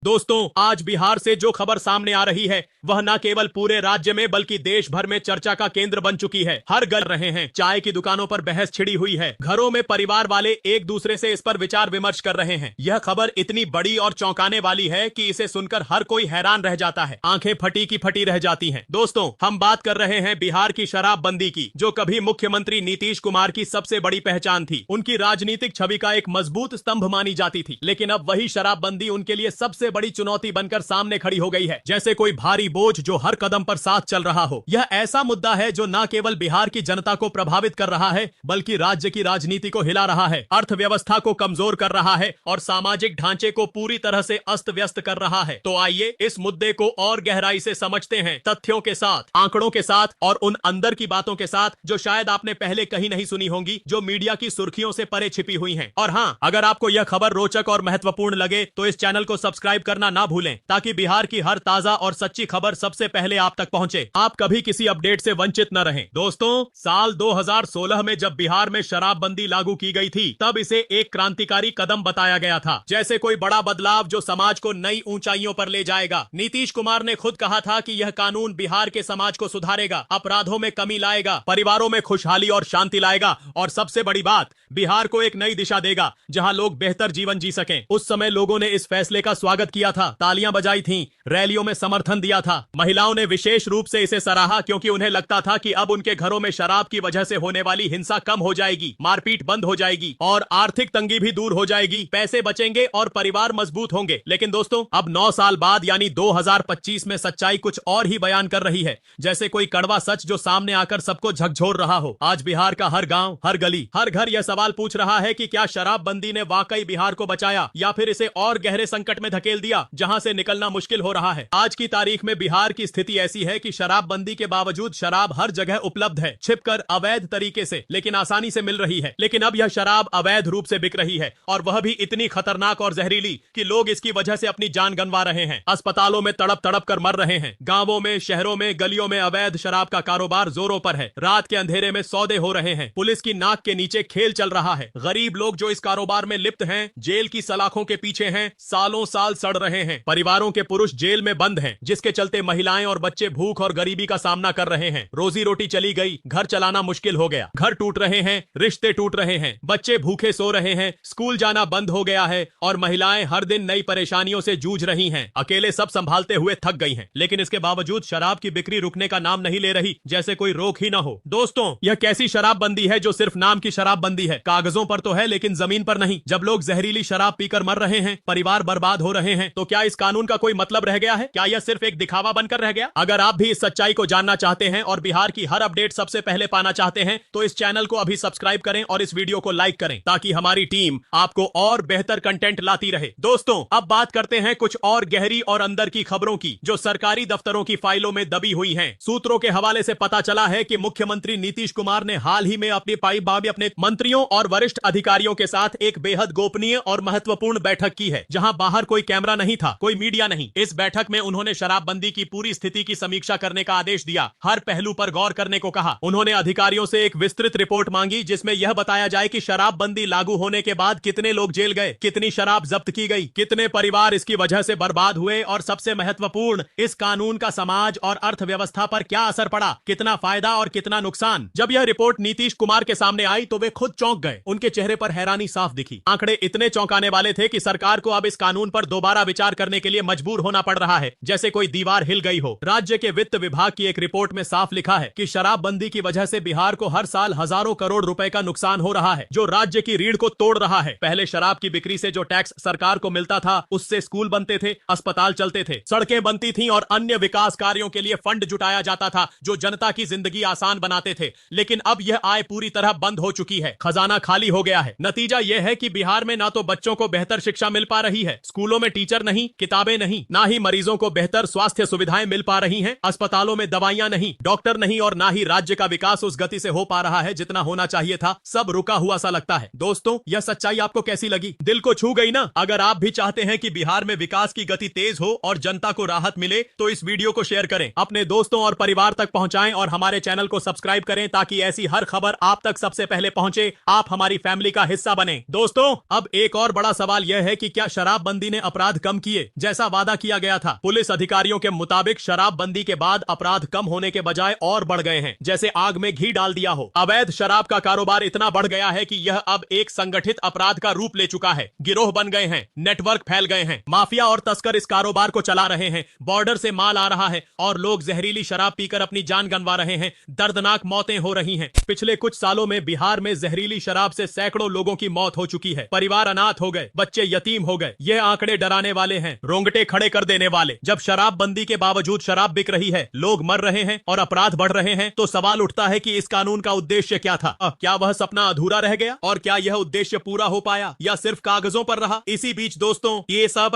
दोस्तों, आज बिहार से जो खबर सामने आ रही है वह न केवल पूरे राज्य में बल्कि देश भर में चर्चा का केंद्र बन चुकी है। हर गल रहे हैं, चाय की दुकानों पर बहस छिड़ी हुई है, घरों में परिवार वाले एक दूसरे से इस पर विचार विमर्श कर रहे हैं। यह खबर इतनी बड़ी और चौंकाने वाली है कि इसे सुनकर हर कोई हैरान रह जाता है, आंखें फटी की फटी रह जाती हैं। दोस्तों, हम बात कर रहे हैं बिहार की शराबबंदी की, जो कभी मुख्यमंत्री नीतीश कुमार की सबसे बड़ी पहचान थी। उनकी राजनीतिक छवि का एक मजबूत स्तंभ मानी जाती थी, लेकिन अब वही शराबबंदी उनके लिए सबसे बड़ी चुनौती बनकर सामने खड़ी हो गई है, जैसे कोई भारी बोझ जो हर कदम पर साथ चल रहा हो। यह ऐसा मुद्दा है जो न केवल बिहार की जनता को प्रभावित कर रहा है बल्कि राज्य की राजनीति को हिला रहा है, अर्थव्यवस्था को कमजोर कर रहा है और सामाजिक ढांचे को पूरी तरह से अस्त व्यस्त कर रहा है। तो आइए इस मुद्दे को और गहराई से समझते हैं, तथ्यों के साथ, आंकड़ों के साथ और उन अंदर की बातों के साथ जो शायद आपने पहले कहीं नहीं सुनी होंगी, जो मीडिया की सुर्खियों से परे छिपी हुई हैं। और हाँ, अगर आपको यह खबर रोचक और महत्वपूर्ण लगे तो इस चैनल को सब्सक्राइब करना ना भूलें, ताकि बिहार की हर ताजा और सच्ची खबर सबसे पहले आप तक पहुंचे, आप कभी किसी अपडेट से वंचित न रहें। दोस्तों, साल 2016 में जब बिहार में शराबबंदी लागू की गई थी, तब इसे एक क्रांतिकारी कदम बताया गया था, जैसे कोई बड़ा बदलाव जो समाज को नई ऊंचाइयों पर ले जाएगा। नीतीश कुमार ने खुद कहा था कि यह कानून बिहार के समाज को सुधारेगा, अपराधों में कमी लाएगा, परिवारों में खुशहाली और शांति लाएगा और सबसे बड़ी बात, बिहार को एक नई दिशा देगा जहां लोग बेहतर जीवन जी सकें। उस समय लोगों ने इस फैसले का स्वागत किया था, तालियां बजाई थीं, रैलियों में समर्थन दिया था। महिलाओं ने विशेष रूप से इसे सराहा, क्योंकि उन्हें लगता था कि अब उनके घरों में शराब की वजह से होने वाली हिंसा कम हो जाएगी, मारपीट बंद हो जाएगी और आर्थिक तंगी भी दूर हो जाएगी, पैसे बचेंगे और परिवार मजबूत होंगे। लेकिन दोस्तों, अब 9 साल बाद यानी 2025 में सच्चाई कुछ और ही बयान कर रही है, जैसे कोई कड़वा सच जो सामने आकर सबको झकझोर रहा हो। आज बिहार का हर गांव, हर गली, हर घर यह सवाल पूछ रहा है कि क्या शराबबंदी ने वाकई बिहार को बचाया या फिर इसे और गहरे संकट में धकेल दिया, जहां से निकलना मुश्किल हो रहा है। आज की तारीख में बिहार की स्थिति ऐसी है कि शराबबंदी के बावजूद शराब हर जगह उपलब्ध है, छिपकर, अवैध तरीके से, लेकिन आसानी से मिल रही है। लेकिन अब यह शराब अवैध रूप से बिक रही है, और वह भी इतनी खतरनाक और जहरीली कि लोग इसकी वजह से अपनी जान गंवा रहे हैं, अस्पतालों में तड़प तड़प कर मर रहे हैं। गांवों में, शहरों में, गलियों में अवैध शराब का कारोबार जोरों पर है। रात के अंधेरे में सौदे हो रहे हैं, पुलिस की नाक के नीचे खेल चल रहा है। गरीब लोग जो इस कारोबार में लिप्त हैं, जेल की सलाखों के पीछे हैं, सालों साल सड़ रहे हैं। परिवारों के पुरुष जेल में बंद हैं, जिसके चलते महिलाएं और बच्चे भूख और गरीबी का सामना कर रहे हैं। रोजी रोटी चली गई, घर चलाना मुश्किल हो गया, घर टूट रहे हैं, रिश्ते टूट रहे हैं, बच्चे भूखे सो रहे हैं, स्कूल जाना बंद हो गया है और महिलाएं हर दिन नई परेशानियों से जूझ रही हैं। अकेले सब संभालते हुए थक गई हैं, लेकिन इसके बावजूद शराब की बिक्री रुकने का नाम नहीं ले रही, जैसे कोई रोक ही ना हो। दोस्तों, यह कैसी शराबबंदी है जो सिर्फ नाम की शराबबंदी है? कागजों पर तो है लेकिन जमीन पर नहीं। जब लोग जहरीली शराब पीकर मर रहे हैं, परिवार बर्बाद हो रहे हैं, तो क्या इस कानून का कोई मतलब रह गया है? क्या यह सिर्फ एक दिखावा बनकर रह गया? अगर आप भी इस सच्चाई को जानना चाहते हैं और बिहार की हर अपडेट सबसे पहले पाना चाहते हैं, तो इस चैनल को अभी सब्सक्राइब करें और इस वीडियो को लाइक करें, ताकि हमारी टीम आपको और बेहतर कंटेंट लाती रहे। दोस्तों, अब बात करते हैं कुछ और गहरी और अंदर की खबरों की, जो सरकारी दफ्तरों की फाइलों में दबी हुई हैं। सूत्रों के हवाले से पता चला है कि मुख्यमंत्री नीतीश कुमार ने हाल ही में अपने मंत्रियों और वरिष्ठ अधिकारियों के साथ एक बेहद गोपनीय और महत्वपूर्ण बैठक की है, जहां बाहर कोई कैमरा नहीं था, कोई मीडिया नहीं। इस बैठक में उन्होंने शराबबंदी की पूरी स्थिति की समीक्षा करने का आदेश दिया, हर पहलू पर गौर करने को कहा। उन्होंने अधिकारियों से एक विस्तृत रिपोर्ट मांगी, जिसमें यह बताया जाए कि शराबबंदी लागू होने के बाद कितने लोग जेल गए, कितनी शराब जब्त की गई, कितने परिवार इसकी वजह से बर्बाद हुए और सबसे महत्वपूर्ण, इस कानून का समाज और अर्थव्यवस्था पर क्या असर पड़ा, कितना फायदा और कितना नुकसान। जब यह रिपोर्ट नीतीश कुमार के सामने आई तो वे खुद चौंक गए, उनके चेहरे पर हैरानी साफ दिखी। आंकड़े इतने चौंकाने वाले थे कि सरकार को अब इस कानून पर दोबारा विचार करने के लिए मजबूर होना पड़ रहा है, जैसे कोई दीवार हिल गई हो। राज्य के वित्त विभाग की एक रिपोर्ट में साफ लिखा है कि शराबबंदी की वजह से बिहार को हर साल हजारों करोड़ रुपए का नुकसान हो रहा है, जो राज्य की रीढ़ को तोड़ रहा है। पहले शराब की बिक्री से जो टैक्स सरकार को मिलता था, उससे स्कूल बनते थे, अस्पताल चलते थे, सड़कें बनती थीं और अन्य विकास कार्यों के लिए फंड जुटाया जाता था, जो जनता की जिंदगी आसान बनाते थे। लेकिन अब यह आय पूरी तरह बंद हो चुकी है, खजाना खाली हो गया है। नतीजा यह है कि बिहार में ना तो बच्चों को बेहतर शिक्षा मिल पा रही है, स्कूलों में टीचर नहीं, किताबें नहीं, ना ही मरीजों को बेहतर स्वास्थ्य सुविधाएं मिल पा रही हैं, अस्पतालों में दवाइयां नहीं, डॉक्टर नहीं और ना ही राज्य का विकास उस गति से हो पा रहा है जितना होना चाहिए था। सब रुका हुआ सा लगता है। दोस्तों, यह सच्चाई आपको कैसी लगी? दिल को छू गई ना? अगर आप भी चाहते हैं कि बिहार में विकास की गति तेज हो और जनता को राहत मिले, तो इस वीडियो को शेयर करें, अपने दोस्तों और परिवार तक पहुंचाएं और हमारे चैनल को सब्सक्राइब करें, ताकि ऐसी हर खबर आप तक सबसे पहले पहुंचे, आप हमारी फैमिली का हिस्सा बने। दोस्तों, अब एक और बड़ा सवाल यह है कि क्या शराबबंदी ने अपराध अपराध कम किए जैसा वादा किया गया था। पुलिस अधिकारियों के मुताबिक शराबबंदी के बाद अपराध कम होने के बजाय और बढ़ गए हैं, जैसे आग में घी डाल दिया हो। अवैध शराब का कारोबार इतना बढ़ गया है कि यह अब एक संगठित अपराध का रूप ले चुका है। गिरोह बन गए हैं, नेटवर्क फैल गए हैं, माफिया और तस्कर इस कारोबार को चला रहे हैं। बॉर्डर से माल आ रहा है और लोग जहरीली शराब पीकर अपनी जान गंवा रहे हैं। दर्दनाक मौतें हो रही हैं। पिछले कुछ सालों में बिहार में जहरीली शराब से सैकड़ों लोगों की मौत हो चुकी है। परिवार अनाथ हो गए, बच्चे यतीम हो गए। ये आंकड़े डराने वाले हैं, रोंगटे खड़े कर देने वाले। जब शराबबंदी के बावजूद शराब बिक रही है, लोग मर रहे हैं और अपराध बढ़ रहे हैं, तो सवाल उठता है कि इस कानून का उद्देश्य क्या था? क्या वह सपना अधूरा रह गया और क्या यह उद्देश्य पूरा हो पाया या सिर्फ कागजों पर रहा? इसी बीच दोस्तों, ये सब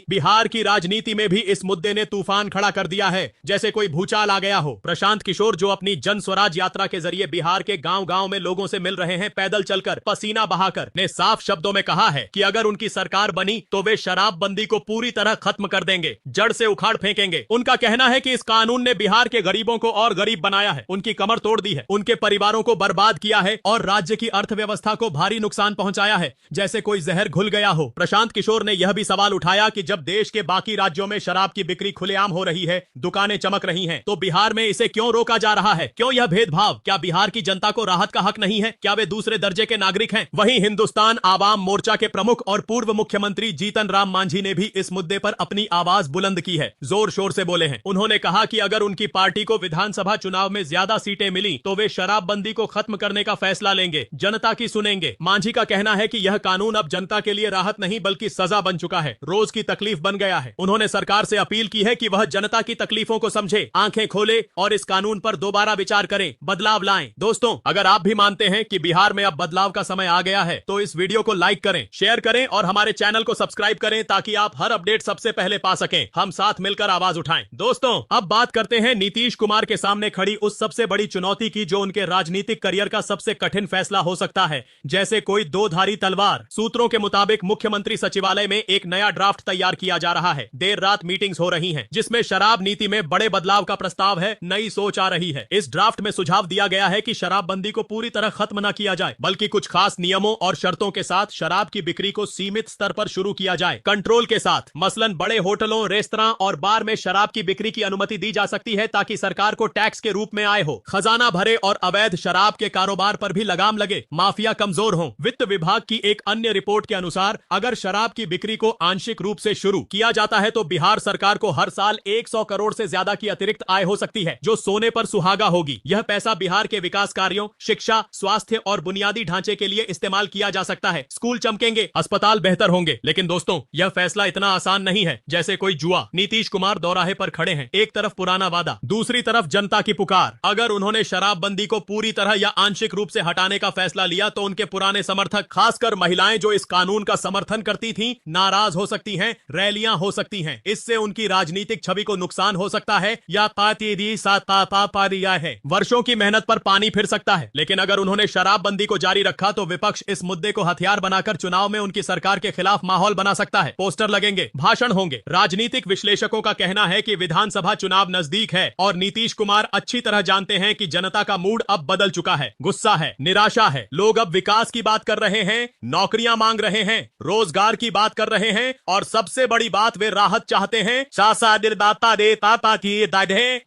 बिहार की राजनीति में भी इस मुद्दे ने तूफान खड़ा कर दिया है, जैसे कोई भूचाल आ गया हो। प्रशांत किशोर, जो अपनी जन स्वराज यात्रा के जरिए बिहार के गांव-गांव में लोगों से मिल रहे हैं, पैदल चलकर, पसीना बहाकर, ने साफ शब्दों में कहा है कि अगर उनकी सरकार बनी तो वे शराबबंदी को पूरी तरह खत्म कर देंगे, जड़ से उखाड़ फेंकेंगे। उनका कहना है कि इस कानून ने बिहार के गरीबों को और गरीब बनाया है, उनकी कमर तोड़ दी है, उनके परिवारों को बर्बाद किया है और राज्य की अर्थव्यवस्था को भारी नुकसान पहुंचाया है, जैसे कोई जहर घुल गया हो। प्रशांत किशोर ने यह भी सवाल उठाया कि जब देश के बाकी राज्यों में शराब की बिक्री खुलेआम हो रही है, दुकानें चमक रही हैं, तो बिहार में इसे क्यों रोका जा रहा है? क्यों यह भेदभाव? क्या बिहार की जनता को राहत का हक नहीं है? क्या वे दूसरे दर्जे के नागरिक हैं? वहीं हिंदुस्तान आवाम मोर्चा के प्रमुख और पूर्व मुख्यमंत्री जीतन राम मांझी ने भी इस मुद्दे पर अपनी आवाज बुलंद की है, जोर शोर से बोले हैं। उन्होंने कहा कि अगर उनकी पार्टी को विधानसभा चुनाव में ज्यादा सीटें मिली तो वे शराबबंदी को खत्म करने का फैसला लेंगे, जनता की सुनेंगे। मांझी का कहना है कि यह कानून अब जनता के लिए राहत नहीं बल्कि सजा बन चुका है, रोज की तकलीफ बन गया है। उन्होंने सरकार से अपील की है कि वह जनता की तकलीफों को समझे, आंखें खोले और इस कानून पर दोबारा विचार करें, बदलाव लाएं। दोस्तों, अगर आप भी मानते हैं कि बिहार में अब बदलाव का समय आ गया है तो इस वीडियो को लाइक करें, शेयर करें और हमारे चैनल को सब्सक्राइब करें ताकि आप हर अपडेट सबसे पहले पा सकें। हम साथ मिलकर आवाज उठाएं। दोस्तों, अब बात करते हैं नीतीश कुमार के सामने खड़ी उस सबसे बड़ी चुनौती की जो उनके राजनीतिक करियर का सबसे कठिन फैसला हो सकता है, जैसे कोई दो धारी तलवार। सूत्रों के मुताबिक मुख्यमंत्री सचिवालय में एक नया ड्राफ्ट तैयार किया जा रहा है। देर रात मीटिंग्स हो रही हैं, जिसमें शराब नीति में बड़े बदलाव का प्रस्ताव है, नई सोच आ रही है। इस ड्राफ्ट में सुझाव दिया गया है कि शराबबंदी को पूरी तरह खत्म न किया जाए, बल्कि कुछ खास नियमों और शर्तों के साथ शराब की बिक्री को सीमित स्तर पर शुरू किया जाए, कंट्रोल के साथ। मसलन बड़े होटलों, रेस्तरां और बार में शराब की बिक्री की अनुमति दी जा सकती है ताकि सरकार को टैक्स के रूप में आय हो, खजाना भरे और अवैध शराब के कारोबार पर भी लगाम लगे, माफिया कमजोर हो। वित्त विभाग की एक अन्य रिपोर्ट के अनुसार अगर शराब की बिक्री को आंशिक रूप से शुरू किया जाता है तो बिहार सरकार को हर साल 100 करोड़ से ज्यादा की अतिरिक्त आय हो सकती है, जो सोने पर सुहागा होगी। यह पैसा बिहार के विकास कार्यों, शिक्षा, स्वास्थ्य और बुनियादी ढांचे के लिए इस्तेमाल किया जा सकता है। स्कूल चमकेंगे, अस्पताल बेहतर होंगे। लेकिन दोस्तों, यह फैसला इतना आसान नहीं है जैसे कोई जुआ। नीतीश कुमार दौराहे पर खड़े हैं, एक तरफ पुराना वादा, दूसरी तरफ जनता की पुकार। अगर उन्होंने शराबबंदी को पूरी तरह या आंशिक रूप से हटाने का फैसला लिया तो उनके पुराने समर्थक, खासकर महिलाएं जो इस कानून का समर्थन करती थीं, नाराज हो सकती हैं, रैलियां हो सकती हैं। इससे उनकी राजनीतिक छवि को नुकसान हो सकता है या है, वर्षों की मेहनत पर पानी फिर सकता है। लेकिन अगर उन्होंने शराबबंदी को जारी रखा तो विपक्ष इस मुद्दे को हथियार बनाकर चुनाव में उनकी सरकार के खिलाफ माहौल बना सकता है। पोस्टर लगेंगे, भाषण होंगे। राजनीतिक विश्लेषकों का कहना है कि विधानसभा चुनाव नजदीक है और नीतीश कुमार अच्छी तरह जानते हैं कि जनता का मूड अब बदल चुका है, गुस्सा है, निराशा है। लोग अब विकास की बात कर रहे हैं, नौकरियां मांग रहे हैं, रोजगार की बात कर रहे हैं और सबसे बड़ी बात, वे राहत चाहते हैं।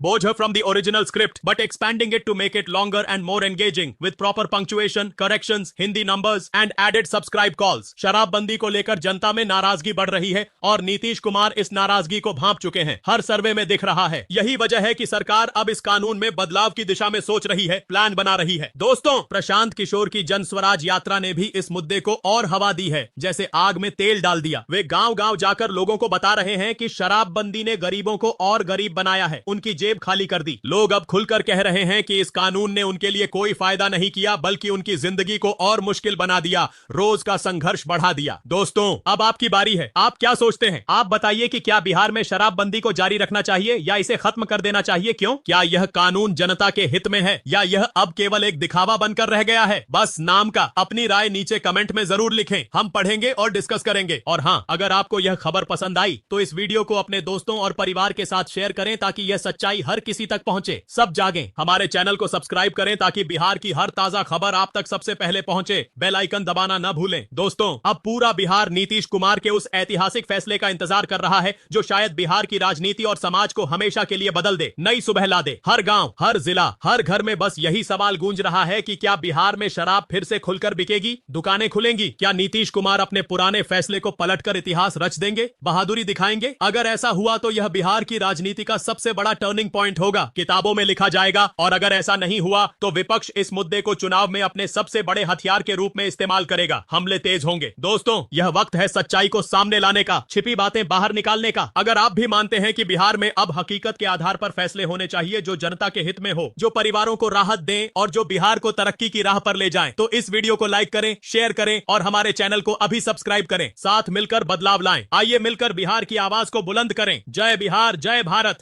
बोझ from the original script but expanding it to make it longer and more engaging with proper punctuation, corrections, Hindi numbers and added subscribe calls. शराबबंदी को लेकर जनता में नाराजगी बढ़ रही है और नीतीश कुमार इस नाराजगी को भांप चुके हैं, हर सर्वे में दिख रहा है। यही वजह है कि सरकार अब इस कानून में बदलाव की दिशा में सोच रही है, प्लान बना रही है। दोस्तों, प्रशांत किशोर की जन स्वराज यात्रा ने भी इस मुद्दे को और हवा दी है, जैसे आग में तेल डाल दिया। वे गांव-गांव जाकर लोगों को बता रहे हैं कि शराबबंदी ने गरीबों को और गरीब बनाया है, उनकी जेब खाली कर दी। लोग अब खुलकर कह रहे हैं कि इस कानून ने उनके लिए कोई फायदा नहीं किया बल्कि उनकी जिंदगी को और मुश्किल बना दिया, रोज का संघर्ष बढ़ा दिया। दोस्तों, अब आपकी बारी है। आप क्या सोचते हैं? आप बताइए कि क्या बिहार में शराबबंदी को जारी रखना चाहिए या इसे खत्म कर देना चाहिए? क्यों? क्या यह कानून जनता के हित में है या यह अब केवल एक दिखावा बनकर रह गया है, बस नाम का? अपनी राय नीचे कमेंट में जरूर लिखें, हम पढ़ेंगे और डिस्कस करेंगे। और हाँ, अगर आपको यह खबर पसंद आई तो इस वीडियो को अपने दोस्तों और परिवार के साथ शेयर करें ताकि यह सच्चाई हर किसी तक पहुंचे, सब जागें। हमारे चैनल को सब्सक्राइब करें ताकि बिहार की हर ताजा खबर आप तक सबसे पहले पहुंचे। बेल आइकन दबाना न भूलें। दोस्तों, अब पूरा पूरा बिहार नीतीश कुमार के उस ऐतिहासिक फैसले का इंतजार कर रहा है जो शायद बिहार की राजनीति और समाज को हमेशा के लिए बदल दे, नई सुबह ला दे। हर गांव, हर जिला, हर घर में बस यही सवाल गूंज रहा है कि क्या बिहार में शराब फिर से खुलकर बिकेगी, दुकानें खुलेंगी? क्या नीतीश कुमार अपने पुराने फैसले को पलटकर इतिहास रच देंगे, बहादुरी दिखाएंगे? अगर ऐसा हुआ तो यह बिहार की राजनीति का सबसे बड़ा टर्निंग पॉइंट होगा, किताबों में लिखा जाएगा। और अगर ऐसा नहीं हुआ तो विपक्ष इस मुद्दे को चुनाव में अपने सबसे बड़े हथियार के रूप में इस्तेमाल करेगा। हमले तेज होंगे। दोस्तों, यह वक्त है सच्चाई को सामने लाने का, छिपी बातें बाहर निकालने का। अगर आप भी मानते हैं कि बिहार में अब हकीकत के आधार पर फैसले होने चाहिए जो जनता के हित में हो, जो परिवारों को राहत दें और जो बिहार को तरक्की की राह पर ले जाएं, तो इस वीडियो को लाइक करें, शेयर करें और हमारे चैनल को अभी सब्सक्राइब करें। साथ मिलकर बदलाव लाएं। आइए मिलकर बिहार की आवाज को बुलंद करें। जय बिहार, जय भारत।